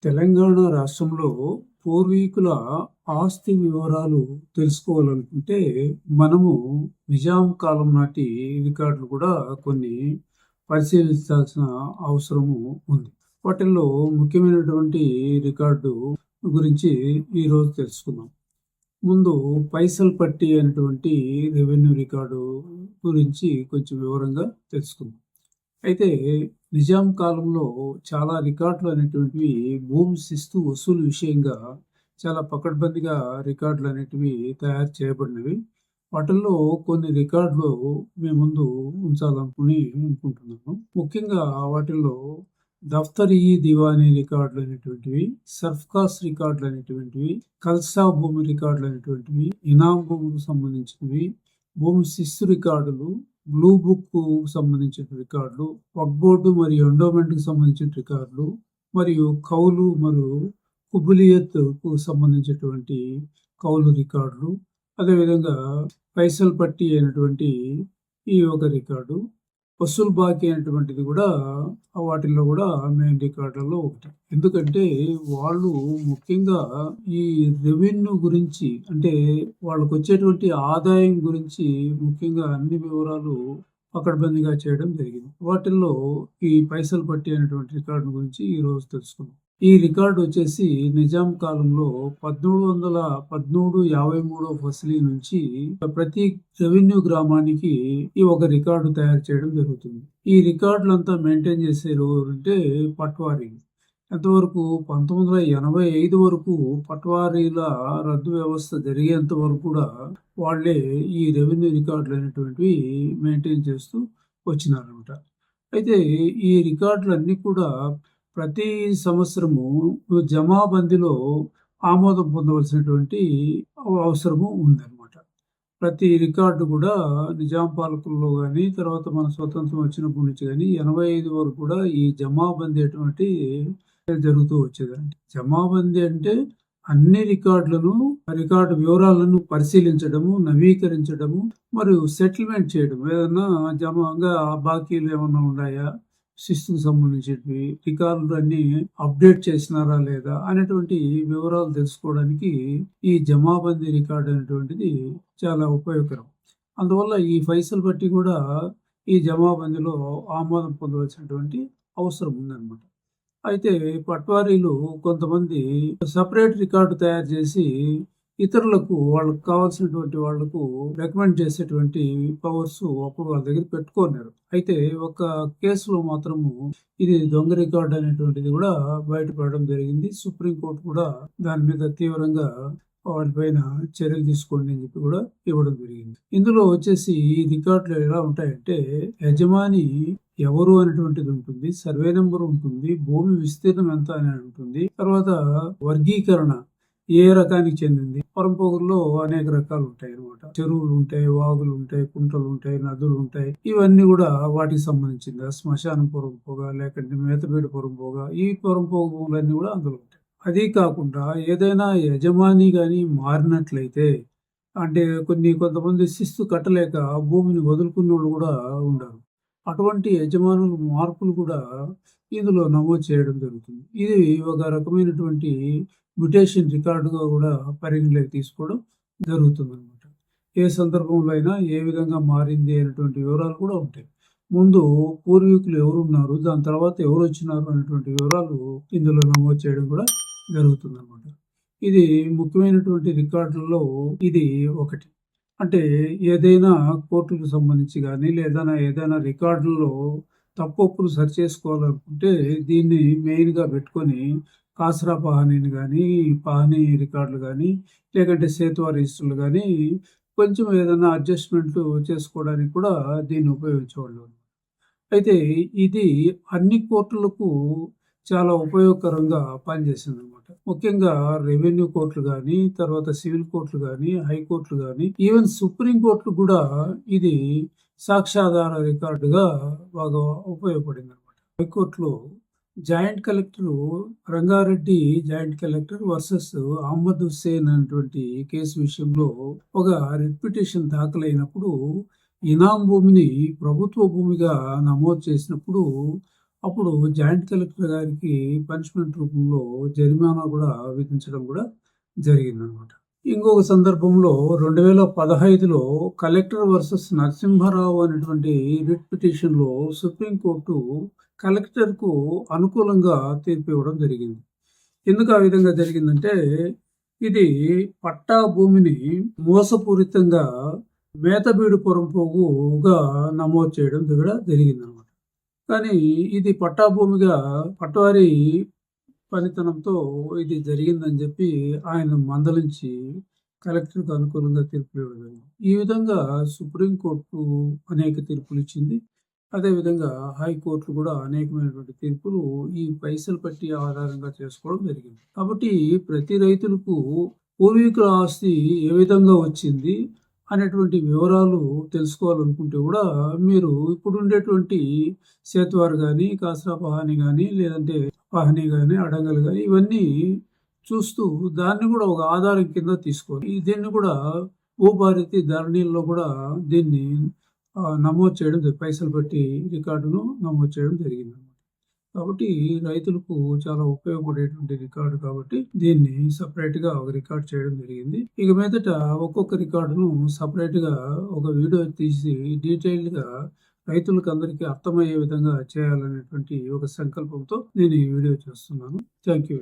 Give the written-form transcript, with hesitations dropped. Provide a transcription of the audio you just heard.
తెలంగాణ రాష్ట్రంలో పూర్వీకుల ఆస్తి వివరాలు తెలుసుకోవాలనుకుంటే మనము నిజాం కాలం నాటి రికార్డులు కూడా కొన్ని పరిశీలించాల్సిన అవసరము ఉంది. వాటిల్లో ముఖ్యమైనటువంటి రికార్డు గురించి ఈరోజు తెలుసుకుందాం. ముందు పైసల్ పట్టి అనేటువంటి రెవెన్యూ రికార్డు గురించి కొంచెం వివరంగా తెలుసుకుందాం. అయితే నిజాం కాలంలో చాలా రికార్డులు అనేటువంటివి భూమి శిస్తు వసూలు విషయంగా చాలా పకడ్బందీగా రికార్డులు అనేటివి తయారు చేయబడినవి. వాటిల్లో కొన్ని రికార్డులు మీ ముందు అనుకుంటున్నాను. ముఖ్యంగా వాటిల్లో దఫ్తర్-ఈ దివానీ రికార్డులు అనేటువంటివి, సర్ఫ్కాస్ రికార్డులు అనేటువంటివి, కల్సా భూమి రికార్డులు అనేటువంటివి, ఇనాం భూమికి సంబంధించినవి, భూమి శిస్తు రికార్డులు, బ్లూ బుక్ సంబంధించిన రికార్డులు, వక్ఫ్ బోర్డు మరియు ఎండోమెంట్ కి సంబంధించిన రికార్డులు, మరియు కౌలు మరియు కుబులియత్ కు సంబంధించినటువంటి కౌలు రికార్డులు, అదేవిధంగా పైసల్ పట్టి అయినటువంటి ఈ ఒక రికార్డు, వసూల్ బాకీ అనేటువంటిది కూడా వాటిల్లో కూడా మెయిన్ రికార్డులలో ఒకటి. ఎందుకంటే వాళ్ళు ముఖ్యంగా ఈ రెవెన్యూ గురించి, అంటే వాళ్ళకు వచ్చేటువంటి ఆదాయం గురించి ముఖ్యంగా అన్ని వివరాలు పకడ్బందీగా చేయడం జరిగింది. వాటిల్లో ఈ పైసలు పట్టి అనేటువంటి రికార్డు గురించి ఈ రోజు తెలుసుకుందాం. ఈ రికార్డు వచ్చేసి నిజాం కాలంలో 1753 ఫసలీ నుంచి ప్రతి రెవెన్యూ గ్రామానికి ఈ ఒక రికార్డు తయారు చేయడం జరుగుతుంది. ఈ రికార్డులంతా మెయింటైన్ చేసేరు అంటే పట్వారీ. ఎంతవరకు 1985 వరకు పట్వారీల రద్దు వ్యవస్థ జరిగేంత వరకు కూడా వాళ్ళే ఈ రెవెన్యూ రికార్డులు అనేటువంటివి మెయింటైన్ చేస్తూ వచ్చినారనమాట. అయితే ఈ రికార్డులన్నీ కూడా ప్రతి సంవత్సరము జమాబందీలో ఆమోదం పొందవలసినటువంటి అవసరము ఉందన్నమాట. ప్రతి రికార్డు కూడా నిజాం పాలకుల్లో కానీ, తర్వాత మన స్వతంత్రం వచ్చినప్పటి నుంచి కానీ 85 వరకు కూడా ఈ జమాబందీ అటువంటి జరుగుతూ వచ్చేదండి. జమాబందీ అంటే అన్ని రికార్డు వివరాలను పరిశీలించడము, నవీకరించడము మరియు సెటిల్మెంట్ చేయడం. ఏదన్నా జమాగా బాకీలు ఏమన్నా ఉన్నాయా, శిస్తుకు సంబంధించినవి రికార్డులు అన్ని అప్డేట్ చేసినారా లేదా అనేటువంటి వివరాలు తెలుసుకోవడానికి ఈ జమాబందీ రికార్డు అనేటువంటిది చాలా ఉపయోగకరం. అందువల్ల ఈ పైసలు బట్టి కూడా ఈ జమాబందీలో ఆమోదం పొందవలసినటువంటి అవసరం ఉందన్నమాట. అయితే పట్వారీలు కొంతమంది సపరేట్ రికార్డు తయారు చేసి ఇతరులకు వాళ్ళకు కావాల్సినటువంటి వాళ్లకు రికమెండ్ చేసేటువంటి పవర్స్ అప్పుడు వాళ్ళ దగ్గర పెట్టుకున్నారు. అయితే ఒక కేసులో మాత్రము ఇది దొంగ రికార్డు అనేటువంటిది కూడా బయటపడడం జరిగింది. సుప్రీంకోర్టు కూడా దాని మీద తీవ్రంగా వాటిపైన చర్యలు తీసుకోండి అని చెప్పి కూడా ఇవ్వడం జరిగింది. ఇందులో వచ్చేసి ఈ రికార్డులు ఎలా ఉంటాయంటే యజమాని ఎవరు అనేటువంటిది ఉంటుంది, సర్వే నెంబర్ ఉంటుంది, భూమి విస్తీర్ణం ఎంత అని ఉంటుంది, తర్వాత వర్గీకరణ ఏ రకానికి చెందింది. పొరంపోగుల్లో అనేక రకాలు ఉంటాయి అన్నమాట. చెరువులు ఉంటాయి, వాగులు ఉంటాయి, కుంటలు ఉంటాయి, నదులు ఉంటాయి. ఇవన్నీ కూడా వాటికి సంబంధించింది. శ్మశానం పొరంపోగా లేకంటే మేతబేడు పొరంపోగా, ఈ పొరంపోగులన్నీ కూడా అందులో ఉంటాయి. అది కాకుండా ఏదైనా యజమాని గాని మారినట్లయితే, అంటే కొంతమంది శిస్తు కట్టలేక భూమిని వదులుకున్న వాళ్ళు కూడా ఉండరు. అటువంటి యజమానుల మార్పులు కూడా ఇందులో నమోదు చేయడం జరుగుతుంది. ఇది ఒక రకమైనటువంటి మ్యుటేషన్ రికార్డుగా కూడా పరిగణలోకి తీసుకోవడం జరుగుతుందన్నమాట. ఏ సందర్భంలో అయినా ఏ విధంగా మారింది అనేటువంటి వివరాలు కూడా ఉంటాయి. ముందు పూర్వీకులు ఎవరున్నారు, దాని తర్వాత ఎవరు వచ్చినారు అనేటువంటి వివరాలు ఇందులో నమోదు చేయడం కూడా జరుగుతుందన్నమాట. ఇది ముఖ్యమైనటువంటి రికార్డులలో ఇది ఒకటి. అంటే ఏదైనా కోర్టుకు సంబంధించి కానీ లేదా ఏదైనా రికార్డుల్లో తప్పొప్పులు సరి చేసుకోవాలనుకుంటే దీన్ని మెయిన్గా పెట్టుకొని కాసరా పహానీని కానీ, పహానీ రికార్డులు కానీ, లేకంటే సేతువా రిజిస్టర్లు కానీ కొంచెం ఏదైనా అడ్జస్ట్మెంట్లు చేసుకోవడానికి కూడా దీన్ని ఉపయోగించేవాళ్ళు. అయితే ఇది అన్ని కోర్టులకు చాలా ఉపయోగకరంగా పనిచేసింది అనమాట. ముఖ్యంగా రెవెన్యూ కోర్టులు కానీ, తర్వాత సివిల్ కోర్టులు కానీ, హైకోర్టులు కానీ, ఈవెన్ సుప్రీం కోర్టులు కూడా ఇది సాక్ష్యాధార రికార్డుగా బాగా ఉపయోగపడింది అనమాట. హైకోర్టులో joint collector Rangareddy joint collector versus Ahmed Hussain అనేటువంటి కేసు విషయంలో ఒక రిట్ పిటిషన్ దాఖలైనప్పుడు ఇనాం భూమిని ప్రభుత్వ భూమిగా నమోదు చేసినప్పుడు అప్పుడు జాయింట్ కలెక్టర్ గారికి పనిష్మెంట్ రూపంలో జరిమానా కూడా విధించడం కూడా జరిగిందనమాట. ఇంకొక సందర్భంలో 2015లో కలెక్టర్ వర్సెస్ నరసింహారావు అనేటువంటి రిట్ పిటిషన్‌లో సుప్రీంకోర్టు కలెక్టర్‌కు అనుకూలంగా తీర్పు ఇవ్వడం జరిగింది. ఎందుకు ఆ విధంగా జరిగిందంటే, ఇది పట్టా భూమిని మోసపూరితంగా మేతబీడు పొరంపోగుగా నమోదు చేయడం కూడా జరిగిందనమాట. కానీ ఇది పట్టా భూమిగా పట్వారీ పనితనంతో ఇది జరిగిందని చెప్పి ఆయన మందలించి కలెక్టర్‌కు అనుకూలంగా తీర్పులు ఇవ్వడం జరిగింది. ఈ విధంగా సుప్రీంకోర్టు అనేక తీర్పులు ఇచ్చింది. అదేవిధంగా హైకోర్టులు కూడా అనేకమైనటువంటి తీర్పులు ఈ పైసలు పట్టి ఆధారంగా చేసుకోవడం జరిగింది. కాబట్టి ప్రతి రైతులకు పూర్వీకుల ఆస్తి ఏ విధంగా వచ్చింది అనేటువంటి వివరాలు తెలుసుకోవాలనుకుంటే కూడా మీరు ఇప్పుడుండేటువంటి సేత్వార్ గాని, కాస్రా పహానీ గాని, లేదంటే పహానీ గాని, అడంగల్ గాని ఇవన్నీ చూస్తూ దాన్ని కూడా ఒక ఆధారం కింద తీసుకోవాలి. దీన్ని కూడా భూభారతి ధరణిలో కూడా దీన్ని నమోదు చేయడం పైసలు బట్టి రికార్డును నమోదు చేయడం జరిగిందనమాట. కాబట్టి రైతులకు చాలా ఉపయోగపడేటువంటి రికార్డు కాబట్టి దీన్ని సెపరేట్‌గా ఒక రికార్డ్ చేయడం జరిగింది. ఇక మీదట ఒక్కొక్క రికార్డును సెపరేట్‌గా ఒక వీడియో తీసి డీటెయిల్డ్‌గా రైతులకందరికీ అర్థమయ్యే విధంగా చేయాలనేటువంటి ఒక సంకల్పంతో నేను ఈ వీడియో చేస్తున్నాను. Thank you.